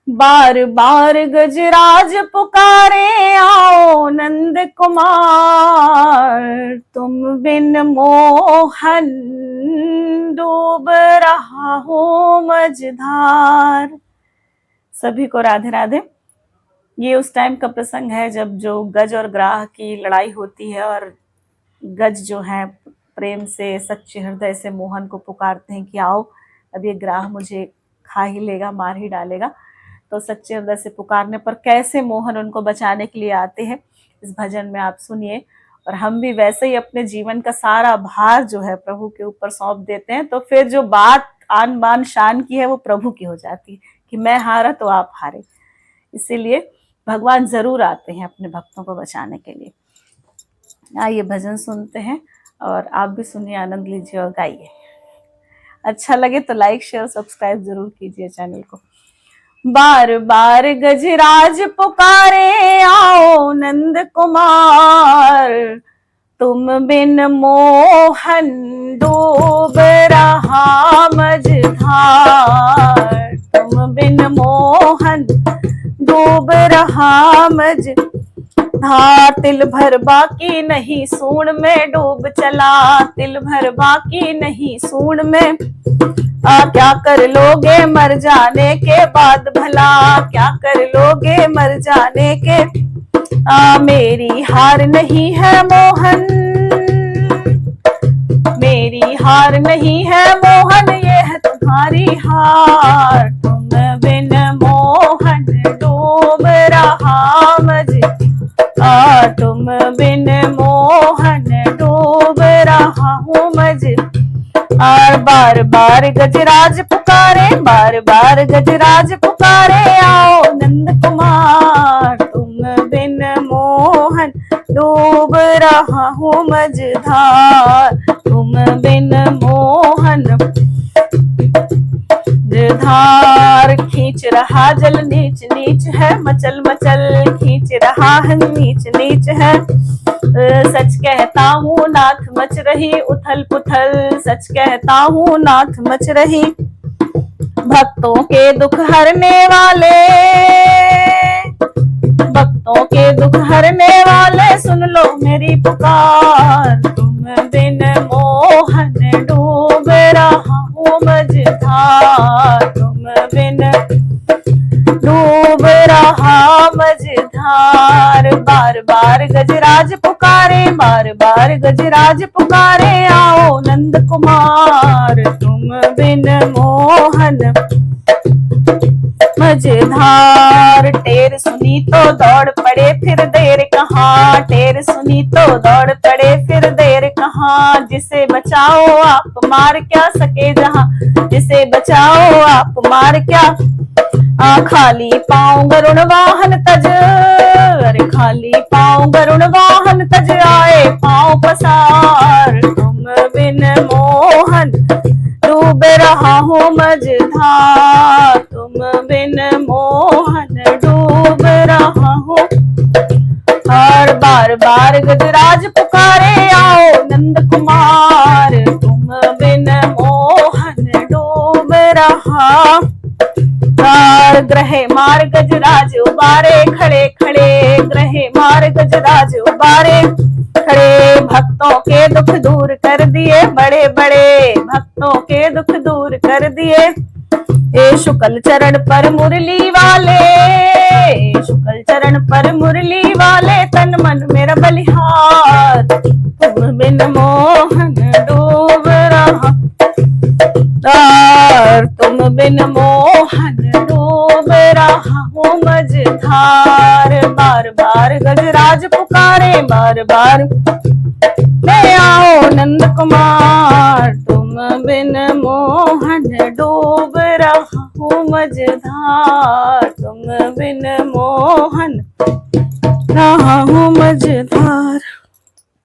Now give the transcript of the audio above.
बार बार गजराज पुकारे आओ नंद कुमार, तुम बिन मोहन डूब रहा हो मझधार। सभी को राधे राधे। ये उस टाइम का प्रसंग है जब जो गज और ग्राह की लड़ाई होती है और गज जो है प्रेम से सच्चे हृदय से मोहन को पुकारते हैं कि आओ, अब ये ग्राह मुझे खा ही लेगा, मार ही डालेगा। तो सच्चे हृदय से पुकारने पर कैसे मोहन उनको बचाने के लिए आते हैं, इस भजन में आप सुनिए। और हम भी वैसे ही अपने जीवन का सारा भार जो है प्रभु के ऊपर सौंप देते हैं, तो फिर जो बात आन बान शान की है वो प्रभु की हो जाती है कि मैं हारा तो आप हारे। इसीलिए भगवान जरूर आते हैं अपने भक्तों को बचाने के लिए। आइए भजन सुनते हैं और आप भी सुनिए, आनंद लीजिए और गाइए। अच्छा लगे तो लाइक शेयर सब्सक्राइब जरूर कीजिए चैनल को। बार बार गजराज पुकारे आओ नंद कुमार, तुम बिन मोहन डूब रहा मझधार, तुम बिन मोहन डूब रहा मझधार। तिल भर बाकी नहीं सूंड में डूब चला, तिल भर बाकी नहीं सूंड में। क्या कर लोगे मर जाने के बाद भला, क्या कर लोगे मर जाने के। मेरी हार नहीं है मोहन, मेरी हार नहीं है मोहन, ये है तुम्हारी हार। तुम बिन मोहन डूब रहा मझधार, तुम बिन मोहन डूब रहा हूँ मझधार। बार बार गजराज पुकारे, बार बार गजराज पुकारे आओ नंद कुमार, तुम बिन मोहन डूब रहा हूँ मझधार, तुम बिन मोहन धार। खींच रहा जल नीच नीच है, मचल मचल खींच रहा है नीच नीच है। सच कहता हूँ नाथ मच रही उथल पुथल, सच कहता हूँ नाथ मच रही। भक्तों के दुख हरने वाले, भक्तों के दुख हरने वाले, सुन लो मेरी पुकार। तुम बिन मोहन डूब रहा हूँ मझधार, तुम बिन डूब रहा मझधार। बार बार गजराज पुकारे, बार बार गजराज पुकारे आओ नंद कुमार, तुम बिन मोहन मझधार। टेर सुनी तो दौड़ पड़े फिर देर कहाँ, टेर सुनी तो दौड़ पड़े फिर देर कहाँ। जिसे बचाओ आप मार क्या सके जहाँ, जिसे बचाओ आप मार क्या। खाली पाँव गरुण वाहन तज, अरे खाली पाँव गरुण वाहन तज आए पाँव पसार। तुम बिन मोहन डूब रहा हूँ मझधार, तुम बिन मोहन डूब रहा हूँ। और बार बार गजराज पुकारे आओ नंद कुमार, तुम बिन मोहन डूब रहा। ग्रहे मार गजराज उबारे खड़े खड़े, ग्रहे मार गजराज उबारे खड़े। भक्तों के दुख दूर कर दिए बड़े बड़े, भक्तों के दुख दूर कर दिए। ए शुक्ल चरण पर मुरली वाले, शुक्ल चरण पर मुरली वाले, तन मन मेरा बलिहार। तुम बिन मोहन डूब रहा, तुम बिन मोहन डूब रहा हूँ मझधार। बार बार गजराज पुकारे, बार बार ले आओ नंद कुमार, तुम बिन मोहन डूब रहा हूँ मझधार, तुम बिन मोहन रहा हूँ मझधार।